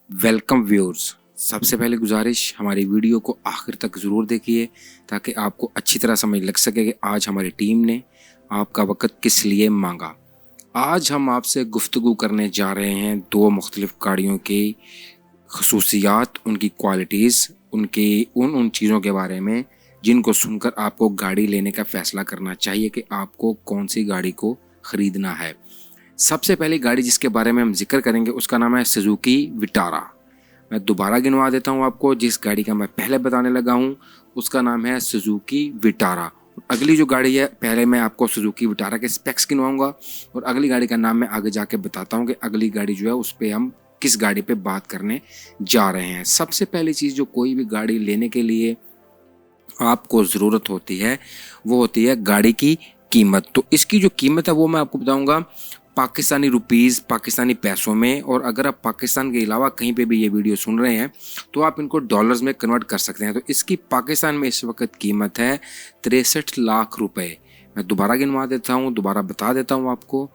Welcome viewers. सबसे पहले गुजारिश, हमारी वीडियो को आखिर तक ज़रूर देखिए ताकि आपको अच्छी तरह समझ लग सके कि आज हमारी टीम ने आपका वक़्त किस लिए मांगा। आज हम आपसे गुफ्तगू करने जा रहे हैं दो मुख्तलिफ़ गाड़ियों की खसूसियात, उनकी क्वालिटीज़, उनकी उन चीज़ों के बारे में जिनको सुनकर आपको गाड़ी लेने का फ़ैसला करना चाहिए कि आपको कौन सी गाड़ी को ख़रीदना है। सबसे पहली गाड़ी जिसके बारे में हम जिक्र करेंगे उसका नाम है सुजुकी विटारा। मैं दोबारा गिनवा देता हूँ आपको। जिस गाड़ी का मैं पहले बताने लगा हूँ उसका नाम है सुजुकी विटारा। अगली जो गाड़ी है, पहले मैं आपको सुजुकी विटारा के स्पेक्स गिनवाऊंगा और अगली गाड़ी का नाम मैं आगे जाके बताता हूँ कि अगली गाड़ी जो है उस पर हम किस गाड़ी पे बात करने जा रहे हैं। सबसे पहली चीज़ जो कोई भी गाड़ी लेने के लिए आपको ज़रूरत होती है वो होती है गाड़ी की कीमत। तो इसकी जो कीमत है वो मैं आपको बताऊंगा पाकिस्तानी रुपीज़, पाकिस्तानी पैसों में। और अगर आप पाकिस्तान के अलावा कहीं पे भी ये वीडियो सुन रहे हैं तो आप इनको डॉलर्स में कन्वर्ट कर सकते हैं। तो इसकी पाकिस्तान में इस वक्त कीमत है 63 लाख रुपए। मैं दोबारा गिनवा देता हूँ, दोबारा बता देता हूँ आपको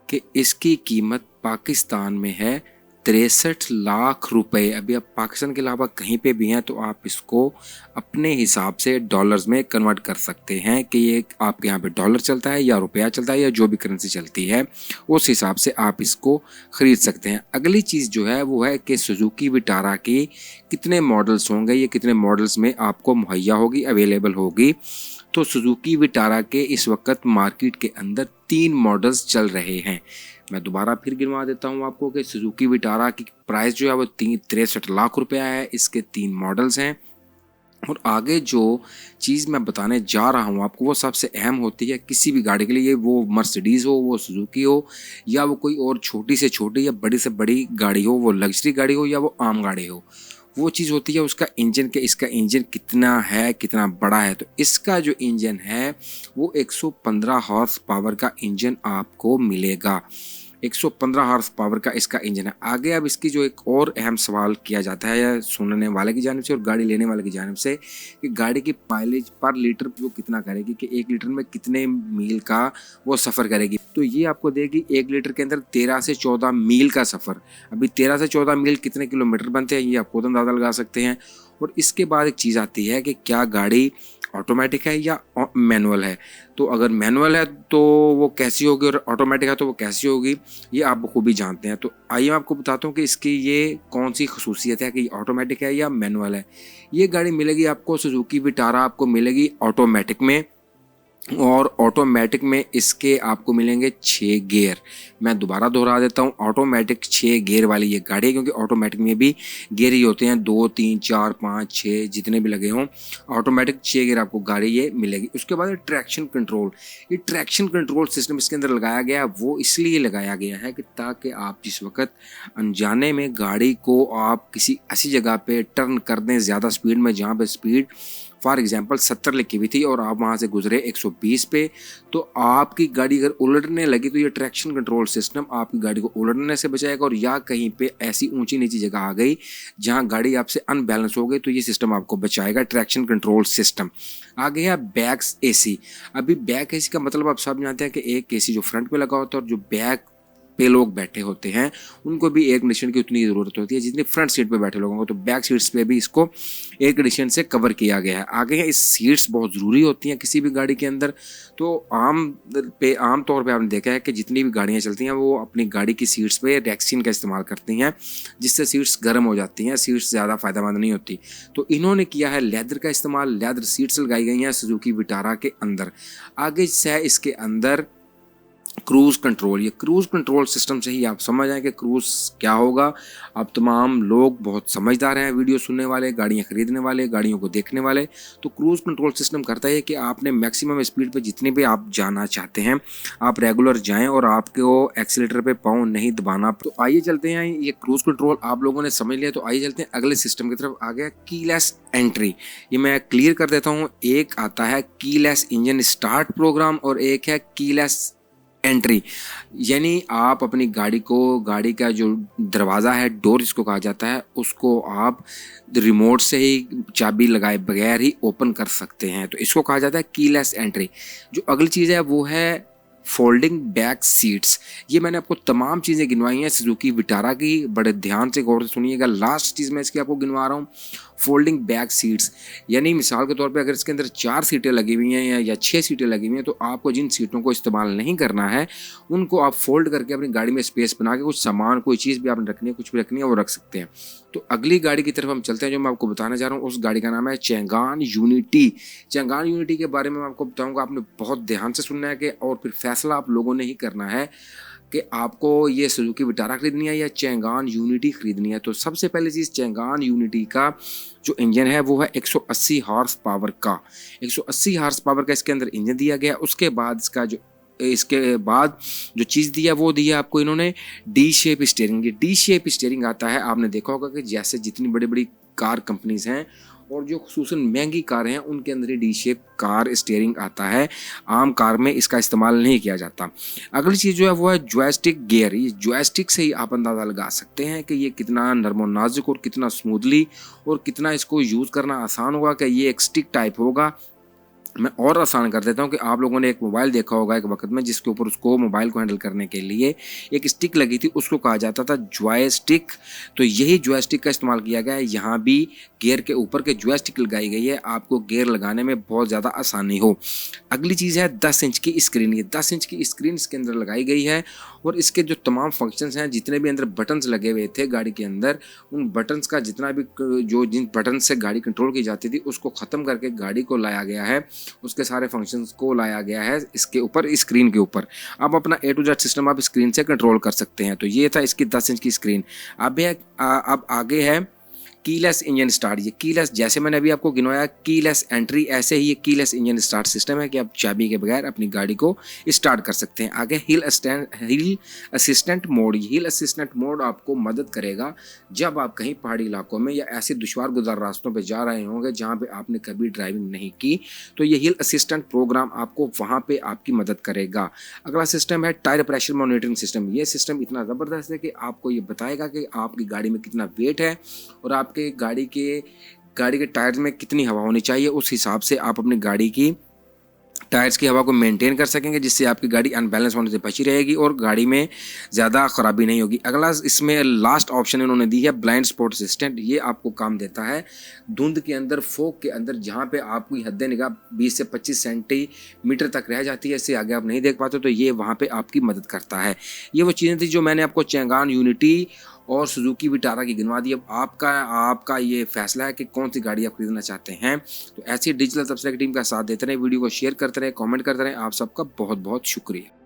कि इसकी कीमत पाकिस्तान में है 63 लाख रुपए। अभी आप पाकिस्तान के अलावा कहीं पे भी हैं तो आप इसको अपने हिसाब से डॉलर्स में कन्वर्ट कर सकते हैं कि ये आपके यहाँ पे डॉलर चलता है या रुपया चलता है या जो भी करेंसी चलती है उस हिसाब से आप इसको ख़रीद सकते हैं। अगली चीज़ जो है वो है कि सुजुकी विटारा की कितने मॉडल्स होंगे, ये कितने मॉडल्स में आपको मुहैया होगी, अवेलेबल होगी। तो सुजुकी विटारा के इस वक्त मार्केट के अंदर 3 मॉडल्स चल रहे हैं। मैं दोबारा फिर गिनवा देता हूँ आपको कि सुजुकी विटारा की प्राइस जो है वो 63 लाख रुपया है। इसके 3 मॉडल्स हैं और आगे जो चीज़ मैं बताने जा रहा हूँ आपको वो सबसे अहम होती है किसी भी गाड़ी के लिए, वो मर्सिडीज़ हो, वो सुजुकी हो, या वो कोई और छोटी से छोटी या बड़ी से बड़ी गाड़ी हो, वो लग्जरी गाड़ी हो या वो आम गाड़ी हो। वो चीज़ होती है उसका इंजन, के इसका इंजन कितना है, कितना बड़ा है। तो इसका जो इंजन है वो 115 हॉर्स पावर का इंजन आपको मिलेगा। 115 हॉर्स पावर का इसका इंजन है। आगे अब इसकी जो एक और अहम सवाल किया जाता है सुनने वाले की जानिब से और गाड़ी लेने वाले की जानिब से कि गाड़ी की माइलेज पर लीटर वो कितना करेगी, कि 1 लीटर में कितने मील का वो सफ़र करेगी। तो ये आपको देगी 1 लीटर के अंदर 13 से 14 मील का सफ़र। अभी 13 से 14 मील कितने किलोमीटर बनते हैं ये आप खुद अंदाज़ा लगा सकते हैं। और इसके बाद एक चीज़ आती है कि क्या गाड़ी ऑटोमेटिक है या मैनुअल है। तो अगर मैनुअल है तो वो कैसी होगी और ऑटोमेटिक है तो वो कैसी होगी, ये आप बखूबी जानते हैं। तो आइए मैं आपको बताता हूँ कि इसकी ये कौन सी खसूसियत है कि ऑटोमेटिक है या मैनुअल है। ये गाड़ी मिलेगी आपको सुजुकी विटारा, आपको मिलेगी ऑटोमेटिक में। और ऑटोमेटिक में इसके आपको मिलेंगे 6 गियर। मैं दोबारा दोहरा देता हूँ, ऑटोमेटिक 6 गियर वाली ये गाड़ी है, क्योंकि ऑटोमेटिक में भी गियर ही होते हैं 2, 3, 4, 5, 6 जितने भी लगे हों। ऑटोमेटिक 6 गियर आपको गाड़ी ये मिलेगी। उसके बाद ट्रैक्शन कंट्रोल, ये ट्रैक्शन कंट्रोल सिस्टम इसके अंदर लगाया गया है। वो इसलिए लगाया गया है कि ताकि आप जिस वक्त अनजाने में गाड़ी को आप किसी ऐसी जगह पे टर्न कर दें ज़्यादा स्पीड में जहाँ पे स्पीड फॉर एग्जांपल 70 लिखी हुई थी और आप वहाँ से गुजरे 120 पे, तो आपकी गाड़ी अगर उलटने लगी तो ये ट्रैक्शन कंट्रोल सिस्टम आपकी गाड़ी को उलटने से बचाएगा। और या कहीं पे ऐसी ऊंची नीची जगह आ गई जहाँ गाड़ी आपसे अनबैलेंस हो गई तो ये सिस्टम आपको बचाएगा, ट्रैक्शन कंट्रोल सिस्टम। आगे है बैक एसी। अभी बैक एसी का मतलब आप सब जानते हैं कि एक एसी जो फ्रंट पे लगा होता है और जो बैक पे लोग बैठे होते हैं उनको भी एयर कंडीशन की उतनी ज़रूरत होती है जितनी फ्रंट सीट पे बैठे लोगों को। तो बैक सीट्स पे भी इसको एयर कंडीशन से कवर किया गया है। आगे है, इस सीट्स बहुत ज़रूरी होती हैं किसी भी गाड़ी के अंदर। तो आम तौर पे आपने देखा है कि जितनी भी गाड़ियाँ चलती हैं वो अपनी गाड़ी की सीट्स पे रेक्सिन का इस्तेमाल करती हैं, जिससे सीट्स गर्म हो जाती हैं, सीट्स ज़्यादा फ़ायदेमंद नहीं होती। तो इन्होंने किया है लेदर का इस्तेमाल, लेदर सीट्स लगाई गई हैं सुजुकी विटारा के अंदर। आगे से है इसके अंदर क्रूज़ कंट्रोल। ये क्रूज़ कंट्रोल सिस्टम से ही आप समझ आए कि क्रूज़ क्या होगा। अब तमाम लोग बहुत समझदार हैं, वीडियो सुनने वाले, गाड़ियाँ ख़रीदने वाले, गाड़ियों को देखने वाले। तो क्रूज़ कंट्रोल सिस्टम करता है कि आपने मैक्सिमम स्पीड पे जितनी भी आप जाना चाहते हैं आप रेगुलर जाएं और आपको एक्सीलेटर पे पाँव नहीं दबाना। तो आइए चलते हैं, ये क्रूज़ कंट्रोल आप लोगों ने समझ लिया तो आइए चलते हैं अगले सिस्टम की तरफ। आ गया कीलेस एंट्री। ये मैं क्लियर कर देता हूँ, एक आता है कीलेस इंजन स्टार्ट प्रोग्राम और एक है कीलेस एंट्री। यानी आप अपनी गाड़ी का जो दरवाज़ा है, डोर जिसको कहा जाता है, उसको आप रिमोट से ही चाबी लगाए बगैर ही ओपन कर सकते हैं। तो इसको कहा जाता है कीलेस एंट्री। जो अगली चीज़ है वो है फोल्डिंग बैक सीट्स। ये मैंने आपको तमाम चीज़ें गिनवाई हैं सुजुकी विटारा की, बड़े ध्यान से गौर से सुनिएगा। लास्ट चीज़ मैं इसकी आपको गिनवा रहा हूँ, फोल्डिंग बैक सीट्स। यानी मिसाल के तौर पे अगर इसके अंदर 4 सीटें लगी हुई हैं या 6 सीटें लगी हुई हैं, तो आपको जिन सीटों को इस्तेमाल नहीं करना है उनको आप फोल्ड करके अपनी गाड़ी में स्पेस बना के कुछ सामान, कोई चीज़ भी आपने रखनी है, कुछ भी रखनी है, वो रख सकते हैं। तो अगली गाड़ी की तरफ हम चलते हैं जो मैं आपको बताना चाह रहा हूँ। उस गाड़ी का नाम है चैंगान यूनिटी। चैंगान यूनिटी के बारे में मैं आपको बताऊँगा, आपने बहुत ध्यान से सुनना है कि और फिर फैसला आप लोगों ने ही करना है कि आपको ये सुजुकी विटारा खरीदनी है या चैंगान यूनिटी खरीदनी है। तो सबसे पहली चीज़, चैंगान यूनिटी का जो इंजन है वो है 180 हॉर्स पावर का। 180 हॉर्स पावर का इसके अंदर इंजन दिया गया। इसके बाद जो चीज़ दिया वो दिया आपको इन्होंने डी शेप स्टीयरिंग। ये डी शेप स्टीयरिंग आता है, आपने देखा होगा कि जैसे जितनी बड़ी बड़ी कार कंपनीज हैं और जो खुसूसन महंगी कार हैं उनके अंदर ही डी शेप कार स्टीयरिंग आता है, आम कार में इसका इस्तेमाल नहीं किया जाता। अगली चीज़ जो है वो है जॉयस्टिक गियर। ये जॉयस्टिक से ही आप अंदाज़ा लगा सकते हैं कि ये कितना नरम नाजुक और कितना स्मूथली और कितना इसको यूज़ करना आसान होगा कि ये एक स्टिक टाइप होगा। मैं और आसान कर देता हूँ कि आप लोगों ने एक मोबाइल देखा होगा एक वक्त में, जिसके ऊपर उसको मोबाइल को हैंडल करने के लिए एक स्टिक लगी थी, उसको कहा जाता था जॉयस्टिक। तो यही जॉयस्टिक का इस्तेमाल किया गया है। यहाँ भी गियर के ऊपर के जॉयस्टिक लगाई गई है, आपको गियर लगाने में बहुत ज़्यादा आसानी हो। अगली चीज़ है 10 इंच की स्क्रीन। ये 10 इंच की स्क्रीन इसके अंदर लगाई गई है और इसके जो तमाम फंक्शंस हैं, जितने भी अंदर बटन्स लगे हुए थे गाड़ी के अंदर, उन बटन्स का जितना भी जिन बटन से गाड़ी कंट्रोल की जाती थी उसको ख़त्म करके गाड़ी को लाया गया है, उसके सारे फंक्शंस को लाया गया है इसके ऊपर, स्क्रीन के ऊपर। अब अपना A to Z सिस्टम आप स्क्रीन से कंट्रोल कर सकते हैं। तो ये था इसकी 10 इंच की स्क्रीन। अब आगे है कीलेस इंजन स्टार्ट। ये कीलेस, जैसे मैंने अभी आपको गिनवाया कीलेस एंट्री, ऐसे ही ये कीलेस इंजन स्टार्ट सिस्टम है कि आप चाबी के बगैर अपनी गाड़ी को स्टार्ट कर सकते हैं। आगे हिल असिस्टेंट मोड। हिल असिस्टेंट मोड आपको मदद करेगा जब आप कहीं पहाड़ी इलाकों में या ऐसे दुश्वार गुजार रास्तों पर जा रहे होंगे जहाँ पे आपने कभी ड्राइविंग नहीं की, तो ये हिल असिस्टेंट प्रोग्राम आपको वहाँ पे आपकी मदद करेगा। अगला सिस्टम है टायर प्रेशर मॉनिटरिंग सिस्टम। ये सिस्टम इतना ज़बरदस्त है कि आपको ये बताएगा कि आपकी गाड़ी में कितना वेट है और आपके गाड़ी के टायर्स में कितनी हवा होनी चाहिए। उस हिसाब से आप अपनी गाड़ी की टायर्स की हवा को मेंटेन कर सकेंगे, जिससे आपकी गाड़ी अनबैलेंस होने से बची रहेगी और गाड़ी में ज़्यादा ख़राबी नहीं होगी। अगला इसमें लास्ट ऑप्शन इन्होंने दी है ब्लाइंड स्पॉट असिस्टेंट। ये आपको काम देता है धुंध के अंदर, फोग के अंदर, जहाँ पे आपकी हद निगाह 20 से 25 सेंटीमीटर तक रह जाती है, इससे आगे आप नहीं देख पाते, तो ये वहाँ पे आपकी मदद करता है। ये वो चीज़ें थी जो मैंने आपको चैंगान यूनिटी और सुजुकी विटारा की गिनवा दी। अब आपका ये फैसला है कि कौन सी गाड़ी आप खरीदना चाहते हैं। तो ऐसी डिजिटल तबसरे की टीम का साथ देते रहे, वीडियो को शेयर करते रहे, कमेंट करते रहे। आप सबका बहुत बहुत शुक्रिया।